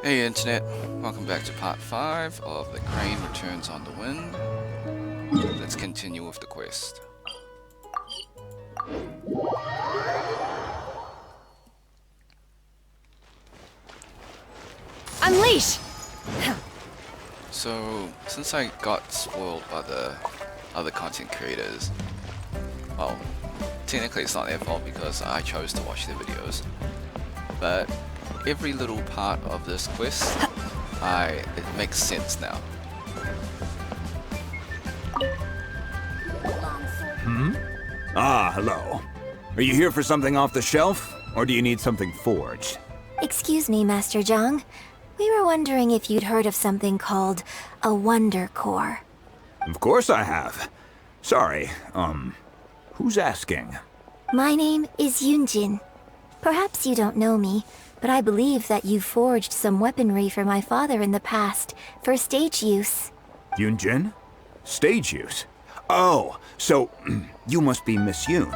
Hey Internet, welcome back to part 5 of The Crane Returns on the Wind. Let's continue with the quest. Unleash! So, since I got spoiled by the other content creators, well, technically it's not their fault because I chose to watch their videos, but every little part of this quest, it makes sense now. Ah, hello. Are you here for something off the shelf, or do you need something forged? Excuse me, Master Zhang. We were wondering if you'd heard of something called a Wonder Core. Of course I have. Sorry, who's asking? My name is Yunjin. Perhaps you don't know me, but I believe that you forged some weaponry for my father in the past, for stage use. Yunjin? Stage use? Oh, so you must be Miss Yoon.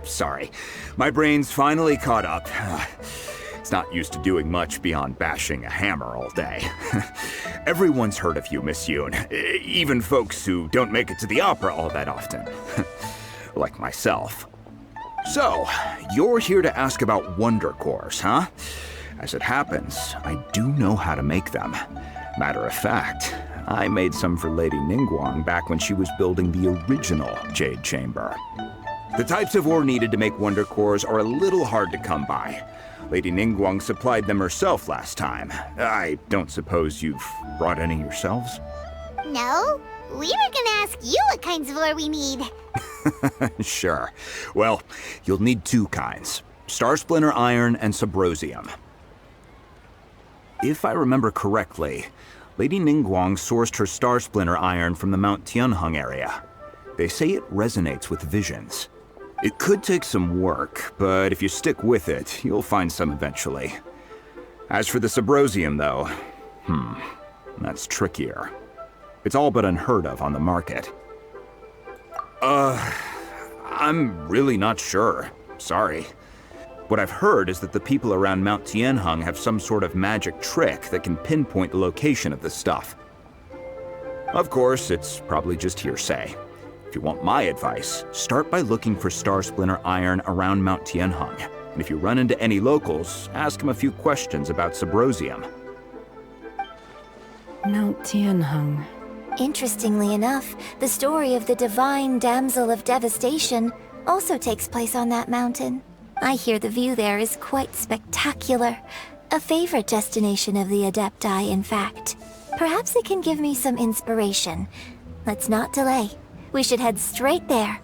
Sorry, my brain's finally caught up. It's not used to doing much beyond bashing a hammer all day. Everyone's heard of you, Miss Yoon, even folks who don't make it to the opera all that often. Like myself. So, you're here to ask about Wonder Cores, huh? As it happens, I do know how to make them. Matter of fact, I made some for Lady Ningguang back when she was building the original Jade Chamber. The types of ore needed to make Wonder Cores are a little hard to come by. Lady Ningguang supplied them herself last time. I don't suppose you've brought any yourselves? No, we were gonna ask you what kinds of ore we need. Sure. Well, you'll need two kinds. Star Splinter Iron and Subrosium. If I remember correctly, Lady Ningguang sourced her Star Splinter Iron from the Mount Tianheng area. They say it resonates with visions. It could take some work, but if you stick with it, you'll find some eventually. As for the Subrosium, though, that's trickier. It's all but unheard of on the market. I'm really not sure. Sorry. What I've heard is that the people around Mount Tianheng have some sort of magic trick that can pinpoint the location of the stuff. Of course, it's probably just hearsay. If you want my advice, start by looking for Star Splinter Iron around Mount Tianheng. And if you run into any locals, ask them a few questions about Subrosium. Mount Tianheng. Interestingly enough, the story of the divine damsel of devastation also takes place on that mountain. I hear the view there is quite spectacular. A favorite destination of the Adepti, in fact. Perhaps it can give me some inspiration. Let's not delay. We should head straight there.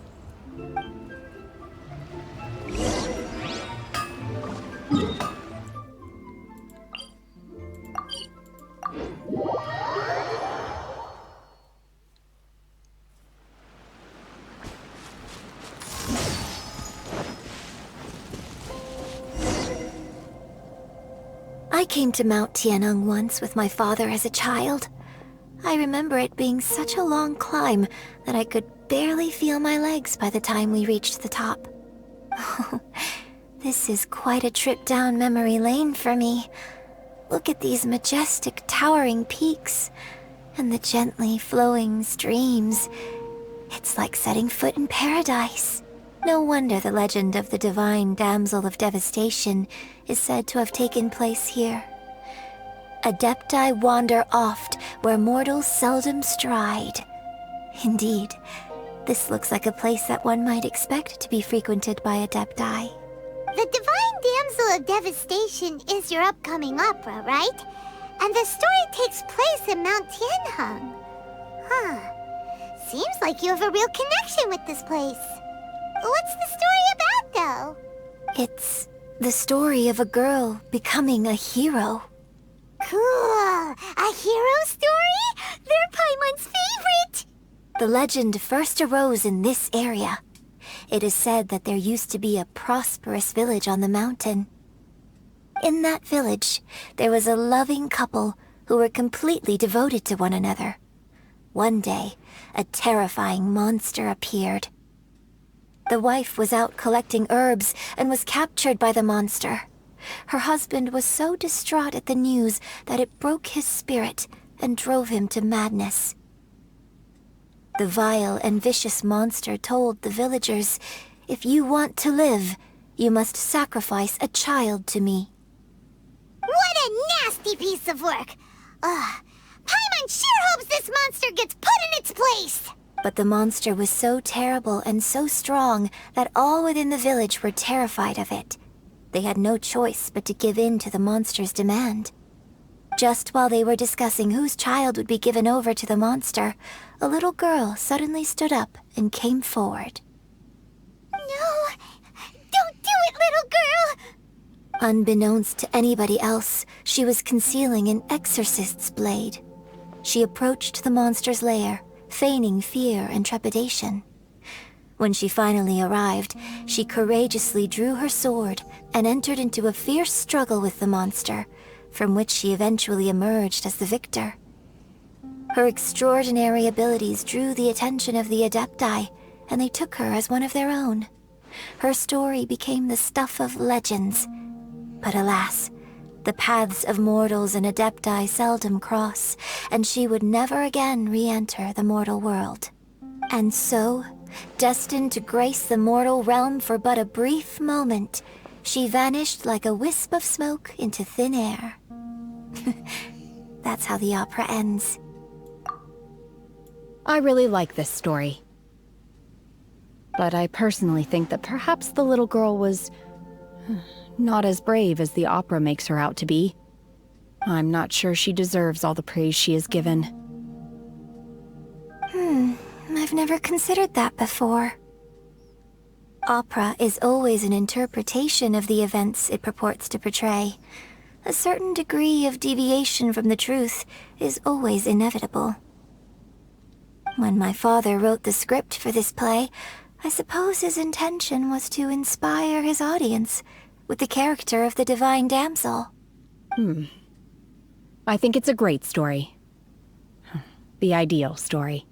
I came to Mount Tianheng once with my father as a child. I remember it being such a long climb that I could barely feel my legs by the time we reached the top. This is quite a trip down memory lane for me. Look at these majestic towering peaks and the gently flowing streams. It's like setting foot in paradise. No wonder the legend of the divine damsel of devastation is said to have taken place here. Adepti wander oft where mortals seldom stride. Indeed, this looks like a place that one might expect to be frequented by Adepti. The Divine Damsel of Devastation is your upcoming opera, right? And the story takes place in Mount Tianheng. Seems like you have a real connection with this place. What's the story about, though? It's the story of a girl becoming a hero. Cool! A hero story? They're Paimon's favorite! The legend first arose in this area. It is said that there used to be a prosperous village on the mountain. In that village, there was a loving couple who were completely devoted to one another. One day, a terrifying monster appeared. The wife was out collecting herbs and was captured by the monster. her husband was so distraught at the news that it broke his spirit and drove him to madness. The vile and vicious monster told the villagers, "If you want to live, you must sacrifice a child to me." What a nasty piece of work! Ugh. Paimon sure hopes this monster gets put in its place! But the monster was so terrible and so strong that all within the village were terrified of it. They had no choice but to give in to the monster's demand. Just while they were discussing whose child would be given over to the monster, a little girl suddenly stood up and came forward. No! Don't do it, little girl! Unbeknownst to anybody else, she was concealing an exorcist's blade. She approached the monster's lair, feigning fear and trepidation. When she finally arrived, she courageously drew her sword and entered into a fierce struggle with the monster, from which she eventually emerged as the victor. Her extraordinary abilities drew the attention of the Adepti, and they took her as one of their own. Her story became the stuff of legends. But alas, the paths of mortals and Adepti seldom cross, and she would never again re-enter the mortal world. And so, destined to grace the mortal realm for but a brief moment, she vanished like a wisp of smoke into thin air. That's how the opera ends. I really like this story. But I personally think that perhaps the little girl was not as brave as the opera makes her out to be. I'm not sure she deserves all the praise she is given. I've never considered that before. Opera is always an interpretation of the events it purports to portray. A certain degree of deviation from the truth is always inevitable. When my father wrote the script for this play, I suppose his intention was to inspire his audience with the character of the divine damsel. I think it's a great story. The ideal story.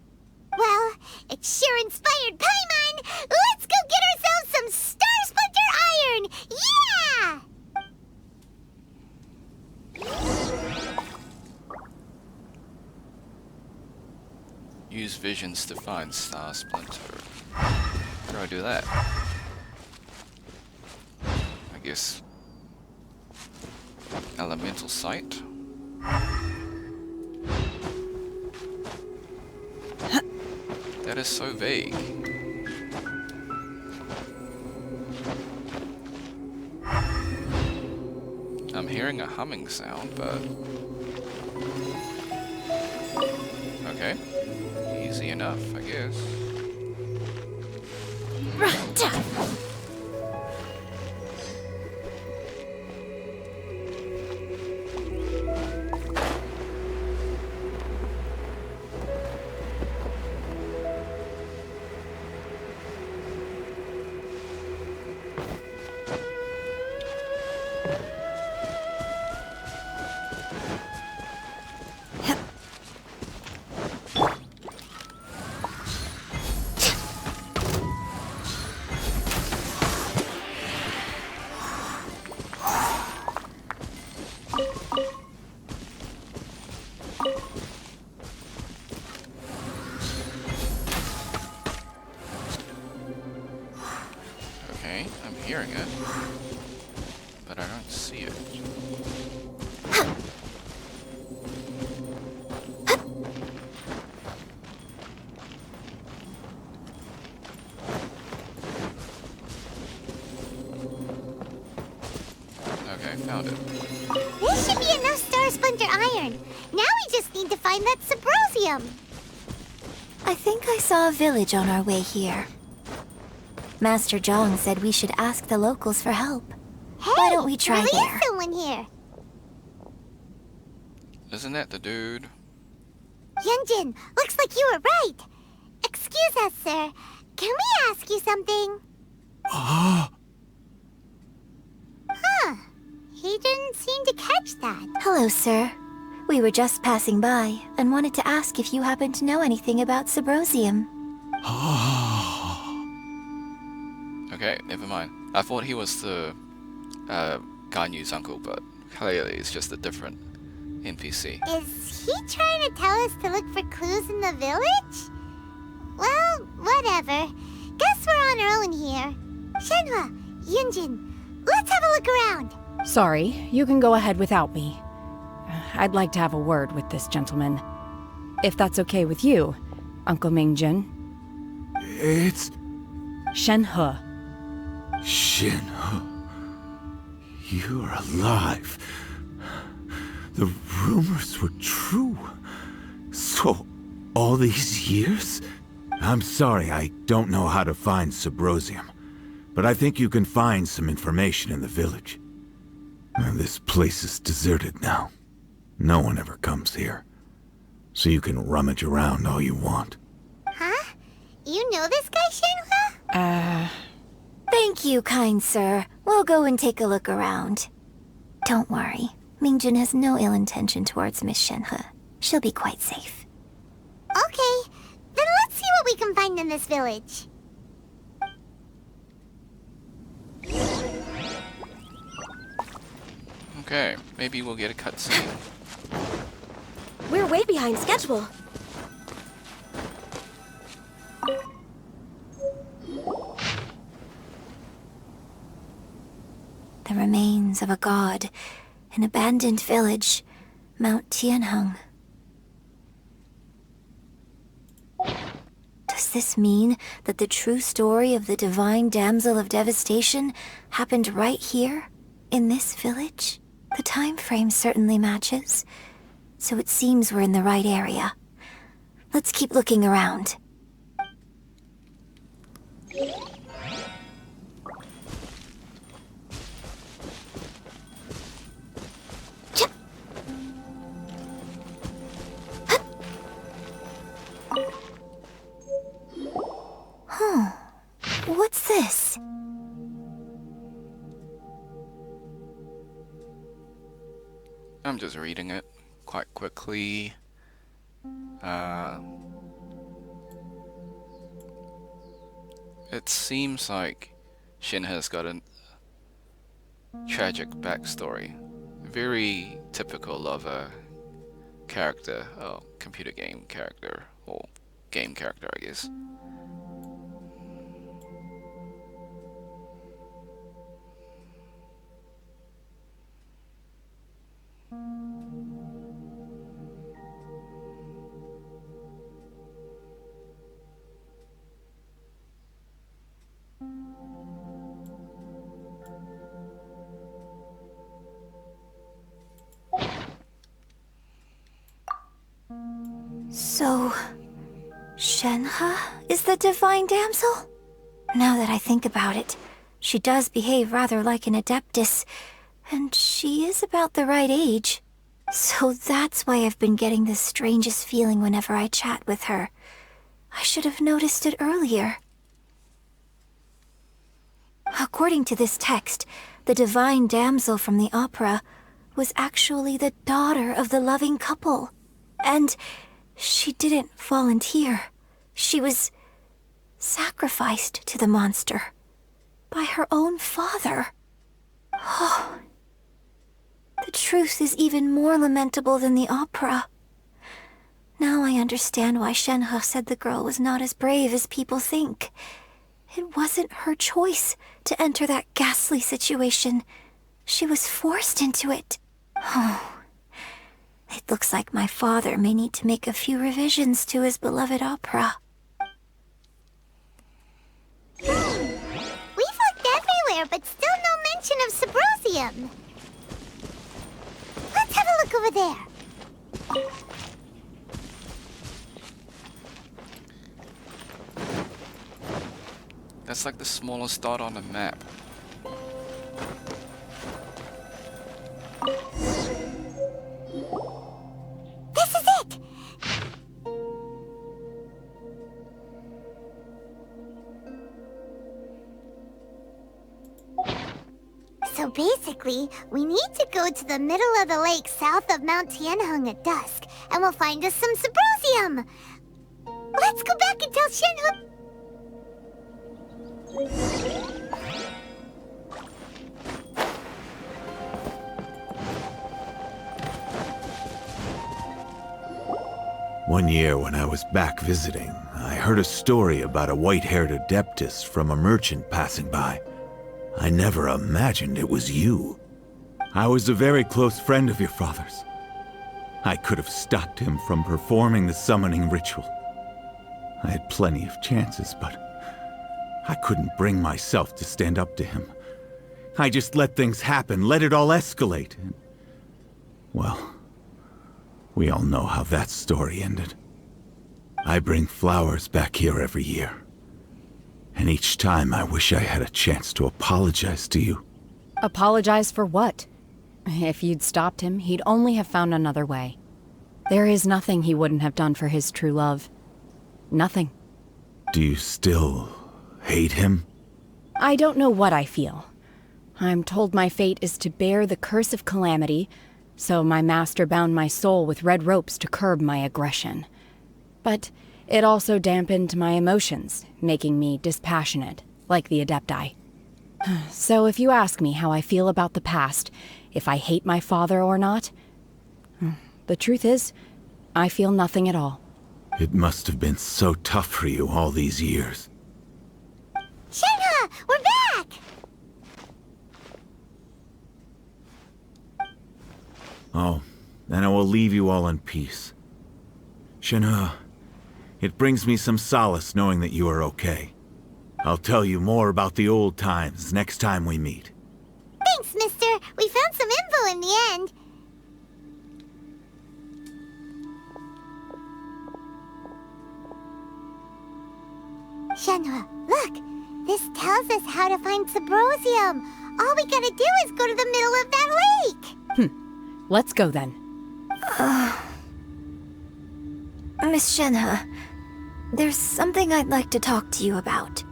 Well, it sure inspired Paimon! Let's go get ourselves some Star Splinter Iron! Yeah! Use visions to find Star Splinter. How do I do that? I guess elemental sight. That is so vague. I'm hearing a humming sound, but okay. Easy enough, I guess. Okay, I'm hearing it, but I don't see it. Okay, found it. This should be enough Star Splinter Iron. Now we just need to find that Subrosium. I think I saw a village on our way here. Master Zhang said we should ask the locals for help. Hey, Why don't we try really there? is someone here. Isn't that the dude? Yunjin, looks like you were right. Excuse us, sir. Can we ask you something? Huh. He didn't seem to catch that. Hello, sir. We were just passing by and wanted to ask if you happen to know anything about Subrosium. Okay, never mind. I thought he was the Ganyu's uncle, but clearly it's just a different NPC. Is he trying to tell us to look for clues in the village? Well, whatever. Guess we're on our own here. Shenhua, Yunjin, let's have a look around. Sorry, you can go ahead without me. I'd like to have a word with this gentleman. If that's okay with you, Uncle Mingjin. It's Shenhe. Shinho. You're alive. The rumors were true. So, all these years? I'm sorry, I don't know how to find Subrosium, but I think you can find some information in the village. And this place is deserted now. No one ever comes here. So you can rummage around all you want. Huh? You know this guy, Shenhua? Thank you, kind sir. We'll go and take a look around. Don't worry. Mingjin has no ill intention towards Miss Shenhe. She'll be quite safe. Okay, then let's see what we can find in this village. Okay, maybe we'll get a cutscene. We're way behind schedule. The remains of a god, an abandoned village, Mount Tianheng. Does this mean that the true story of the divine damsel of devastation happened right here, in this village? The time frame certainly matches, so it seems we're in the right area. Let's keep looking around. What's this? I'm just reading it quite quickly. It seems like Shin has got a tragic backstory. Very typical of a character, computer game character, or game character, I guess. So, Shenhe is the divine damsel? Now that I think about it, she does behave rather like an adeptus, and she is about the right age. So that's why I've been getting the strangest feeling whenever I chat with her. I should have noticed it earlier. According to this text, the divine damsel from the opera was actually the daughter of the loving couple. And she didn't volunteer. She was sacrificed to the monster by her own father. Oh, the truth is even more lamentable than the opera. Now I understand why Shenhe said the girl was not as brave as people think. It wasn't her choice to enter that ghastly situation. She was forced into it. Oh, it looks like my father may need to make a few revisions to his beloved opera. We've looked everywhere, but still no mention of Subrosium. Let's have a look over there. That's like the smallest dot on the map. This is it! So basically, we need to go to the middle of the lake south of Mount Tianheng at dusk, and we'll find us some Subrosium! Let's go back and tell Shenhe... One year when I was back visiting, I heard a story about a white-haired adeptus from a merchant passing by. I never imagined it was you. I was a very close friend of your father's. I could have stopped him from performing the summoning ritual. I had plenty of chances, but I couldn't bring myself to stand up to him. I just let things happen, let it all escalate. And, well, we all know how that story ended. I bring flowers back here every year. And each time I wish I had a chance to apologize to you. Apologize for what? If you'd stopped him, he'd only have found another way. There is nothing he wouldn't have done for his true love. Nothing. Do you still hate him? I don't know what I feel. I'm told my fate is to bear the curse of calamity, so my master bound my soul with red ropes to curb my aggression. But it also dampened my emotions, making me dispassionate, like the Adepti. So if you ask me how I feel about the past, if I hate my father or not, the truth is, I feel nothing at all. It must have been so tough for you all these years. Shenhe, we're back! Oh, then I will leave you all in peace. Shenhe, it brings me some solace knowing that you are okay. I'll tell you more about the old times next time we meet. Thanks, mister. We found some info in the end. Shenhe, look! This tells us how to find Subrosium. All we gotta do is go to the middle of that lake! Let's go then. Miss Shenhe, there's something I'd like to talk to you about.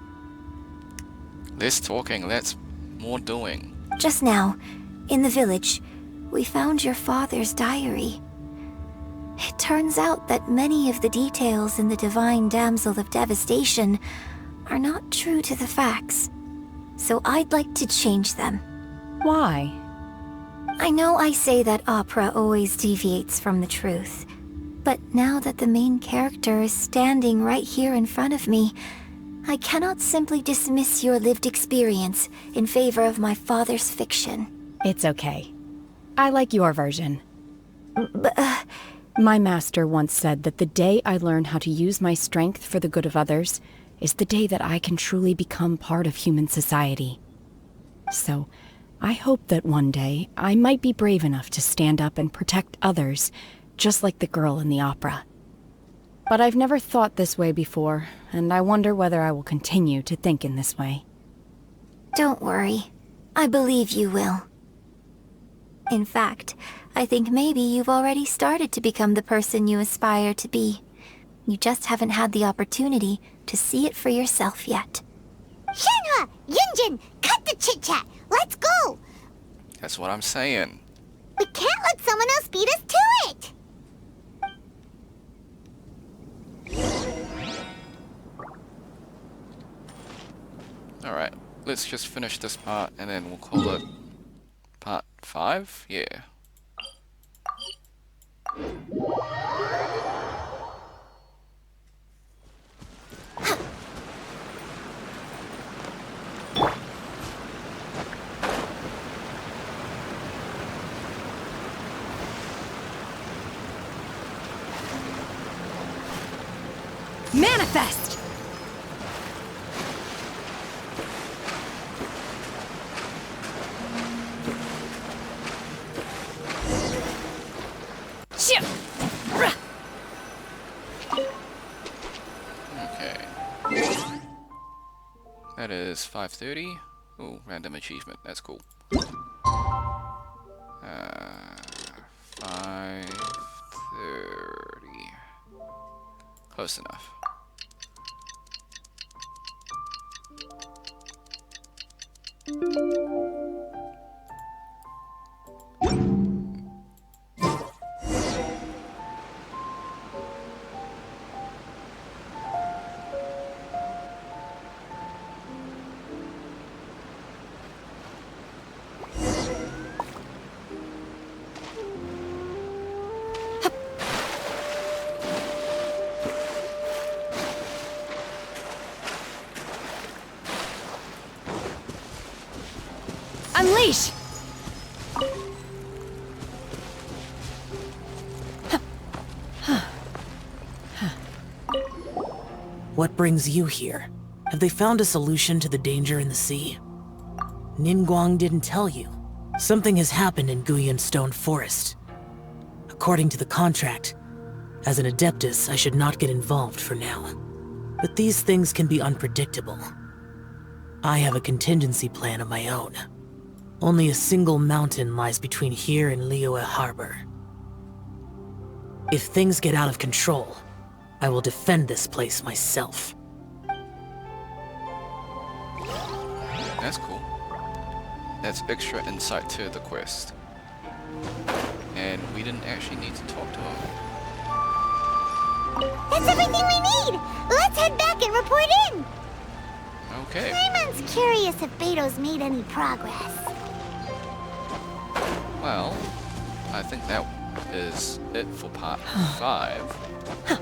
Less talking, let's more doing. Just now, in the village, we found your father's diary. It turns out that many of the details in the Divine Damsel of Devastation are not true to the facts. So I'd like to change them. Why? I know I say that opera always deviates from the truth, but now that the main character is standing right here in front of me, I cannot simply dismiss your lived experience in favor of my father's fiction. It's okay. I like your version. But, My master once said that the day I learn how to use my strength for the good of others is the day that I can truly become part of human society. So, I hope that one day I might be brave enough to stand up and protect others, just like the girl in the opera. But I've never thought this way before, and I wonder whether I will continue to think in this way. don't worry. I believe you will. In fact, I think maybe you've already started to become the person you aspire to be. You just haven't had the opportunity to see it for yourself yet. Shenhe! Yunjin! Cut the chit-chat! Let's go! That's what I'm saying. We can't let someone else beat us to it! Alright, let's just finish this part and then we'll call it part 5? Yeah. Manifest! Shit! Okay. That is 5:30. Ooh, random achievement. That's cool. 5:30. Close enough. leash! What brings you here? Have they found a solution to the danger in the sea? Ningguang didn't tell you. Something has happened in Guyan Stone Forest. According to the contract, as an Adeptus, I should not get involved for now. But these things can be unpredictable. I have a contingency plan of my own. Only a single mountain lies between here and Liyue Harbor. If things get out of control, I will defend this place myself. That's cool. That's extra insight to the quest. And we didn't actually need to talk to her. That's everything we need! Let's head back and report in! Okay. Raymon's curious if Beto's made any progress. Well, I think that is it for part 5.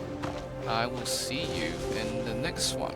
I will see you in the next one.